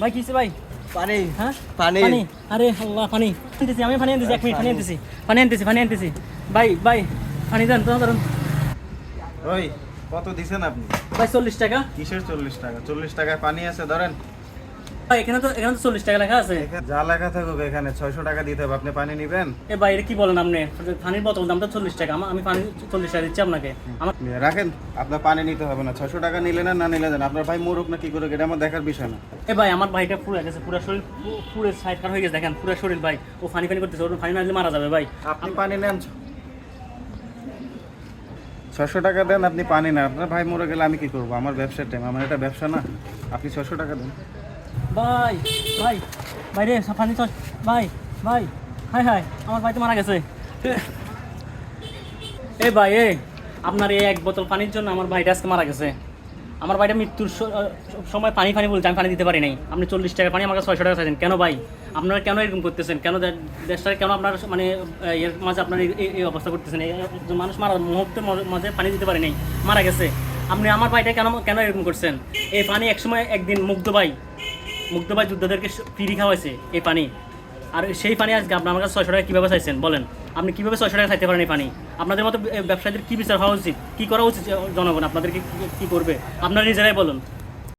ভাই কিসে ভাই? পানি। হ্যাঁ পানি। পানি। আরে আল্লাহ পানি আনতেছি, আমি পানি আনতেছি, 1 মিনিট পানি আনতেছি ভাই ভাই পানি দেন তো ধরুন ওই কত দিছেন আপনি? ভাই 40 টাকা। কিসের 40 টাকা? 40 টাকায় পানি আছে ধরেন। ভাই এখানে তো 40 টাকা লেখা আছে। এখানে যা লেখা থাকুক এখানে 600 টাকা দিতে হবে, আপনি পানি নেবেন? এ ভাই এটা কি বলেন আপনি? পানির বোতল দাম তো 40 টাকা, আমি পানি 40 টাকা দিচ্ছি আপনাকে। আমার রাখেন, আপনার পানি নিতে হবে না। 600 টাকা নিলেন না নিলে দেন, আপনার ভাই মরুক না কি করে এটা আমার দেখার বিষয় না। এ ভাই আমার ভাইটা পুড়ে গেছে, পুরো শরীর পুরো সাইড কার হয়ে গেছে, দেখেন পুরো শরীর ভাই। ও পানি করতেছে, ওর পানি না দিলে মারা যাবে ভাই। আপনি পানি নেন, 600 টাকা দেন, আপনি পানি না। আপনার ভাই মরে গেলে আমি কি করবো? আমার ব্যবসার টাইম, আমার এটা ব্যবসা না। আপনি 600 টাকা দেন। ভাই ভাই ভাই রে সব পানি চল ভাই ভাই। হাই হাই আমার ভাই তো মারা গেছে। এ ভাই আপনার এই 1 বোতল পানির জন্য আমার ভাইটা আজকে মারা গেছে। আমার ভাইটা মৃত্যুর সময় পানি বলছে, আমি পানি দিতে পারি নাই। আপনি 40 টাকা পানি আমাকে 600 টাকা চাইছেন কেন ভাই? আপনারা কেন এরকম করতেছেন? কেন দেশটাকে কেন আপনার মানে এর মাঝে আপনার এই অবস্থা করতেছেন? মানুষ মারা মুহূর্তের মাঝে পানি দিতে পারি নাই, মারা গেছে। আপনি আমার ভাইটা কেন এরকম করছেন? এই পানি একদিন মুগ্ধ ভাই যোদ্ধাদেরকে ফ্রি খাওয়াইছে এই পানি। আর সেই পানি আজকে আপনি আমার কাছে 600 টাকা কীভাবে চাইছেন বলেন? আপনি কীভাবে 600 টাকা চাইতে পারেন এই পানি? আপনাদের মতো ব্যবসায়ীদের কী বিচার হওয়া উচিত, কী করা উচিত? জনগণ আপনাদেরকে কী করবে আপনারা নিজেরাই বলুন।